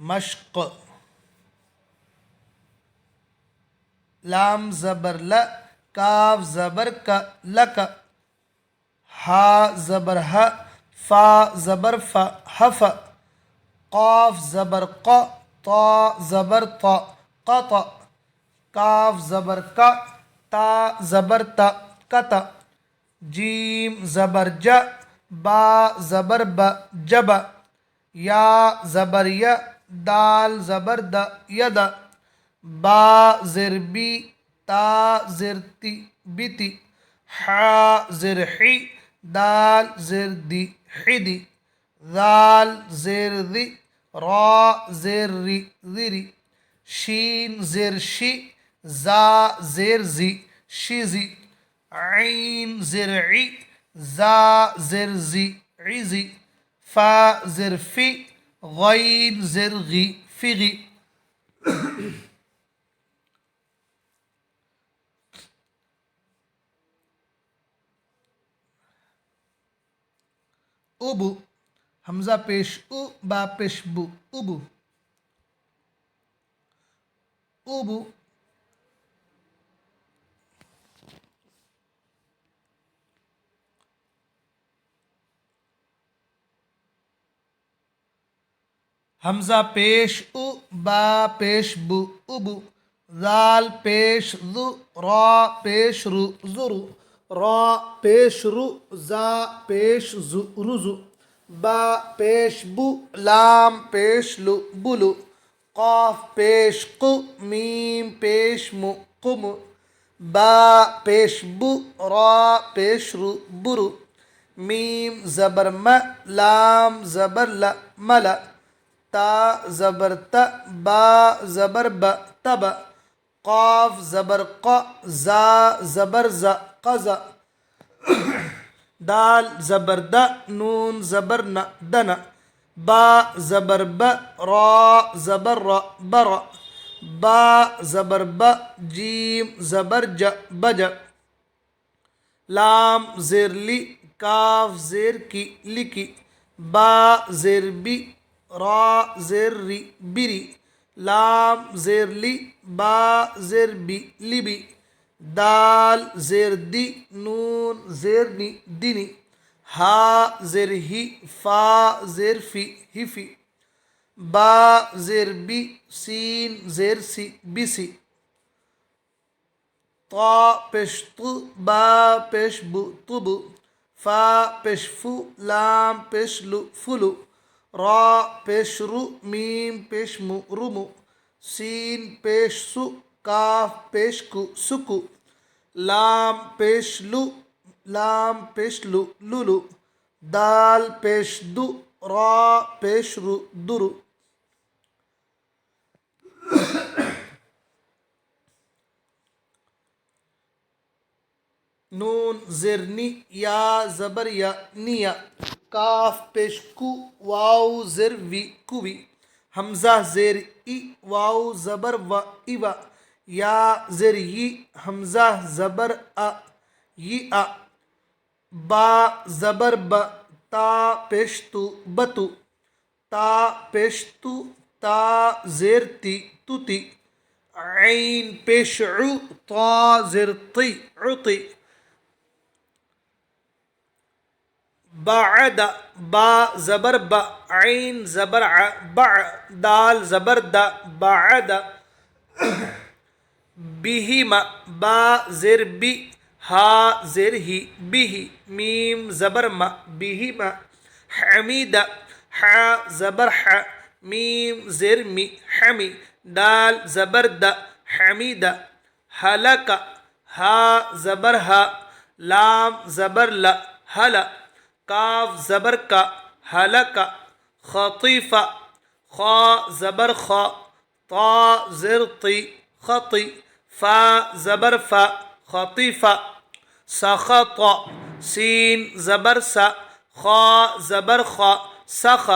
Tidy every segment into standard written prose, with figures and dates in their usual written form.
مشق. لام زبر ل، کاف زبر کا، لک. ہا زبر ہ، فا زبر ف، حف. قاف زبر ق، طا زبر ط، قط. کاف زبر کا، تا زبر ت، قط. جیم زبر ج، با زبر ب، جب. یا زبر ی، دال زبر د، ید. با زر بی، تا زر تی، بتی. حا زر حی، دال زر دی، حدی. ذال زر ذی، را زر ری، ذری. شین زر شی، زا زر زی، شزی. عین زر عی، زا زر زی، عزی. فا زر فی، غین زر غی، فغی. ابو. حمزہ پیش او، با پیش بو، ابو. ابو. حمزہ پیش او، با پیش بو، ابو. ذال پیش ذو، را پیش رو، ذرو. را پیش رو، زا پیش زو، رزو. با پیش بو، لام پیش لو، بلو. قاف پیش قو، میم پیش مو، قم. با پیش بو، را پیش رو، برو. میم زبر م، لام زبر ل، مل. تا زبر ت، با زبر ب، تب. قاف زبر ق، زا زبر ز، قز. دال زبر د، نون زبر ن، دن. با زبر ب، را زبر ر، بر. با زبر ب، جیم زبر ج، بج. لام زیر لی، کاف زیر کی، لکی. با زیر بی، را زیر ری، بری. لام زیر لی، با زیر بی، لبی. دال زیر دی، نون زیر نی، دنی. ہا زیر ہی، فا زیر فی، ہفی. با زیر بی، سین زیر سی، بسی. طا پیش طو، با پیش بو، طبو. فا پیش فو، لام پیش لو، فلو. را پیش رو، میم پیش مو، رمو. سین پیش سو، کاف پیش کو، سکو. لام پیش لو، لام پیش لو، لولو. دال پیش دو، را پیش رو، درو. نون زر نی، یا زبر یا، نیا. کاف پیش کو، واو زر وی، کوی. حمزہ زیر ای، واو زبر و، ایوا. یا زر ی، حمزہ زبر ا، ی ا. با زبر ب، تا پیش تو، بتو. تا پیش تو، تا زیر تی، توتی. عین پیش عو، تا زر تی، عطی. بعد، با زبر ب، عین زبر ع، بع. دال زبر د، بعد. بہم، با زیر بی، ہا زیر ہی، بہی. میم زبر م، بہم. حمید، ح زبر ح، میم زیر می، حمی. دال زبر د، حمید. ہلک، ہا زبر ہ، لام زبر ل، حل. کاف زبر کا، حلق. خطیفہ، خا زبر خ، طا زر طی، خطی. فا زبر ف، خطیفہ. سخط، سین زبر س، خا زبر خ، سخ.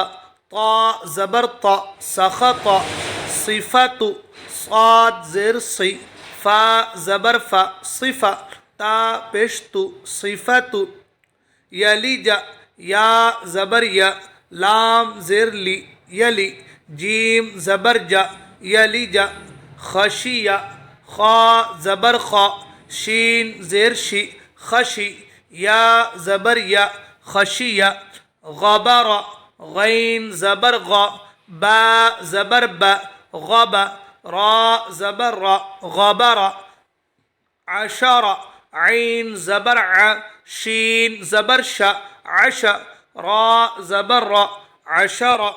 طا زبر ط، سخط. صفت، صاد زر صی، فا زبر ف، صف. تا پیش تو، صفت. یلج، یا زبر ی، لام زر لی، یلی. جیم زبر جا یلج خشی خا زبر خا شین زیر شی خشی یا زبر یا خشی غبر غین زبر غا با زبر با غب را زبر را غبر عشر عین زبر ع شین زبر ش عش را زبر را عشر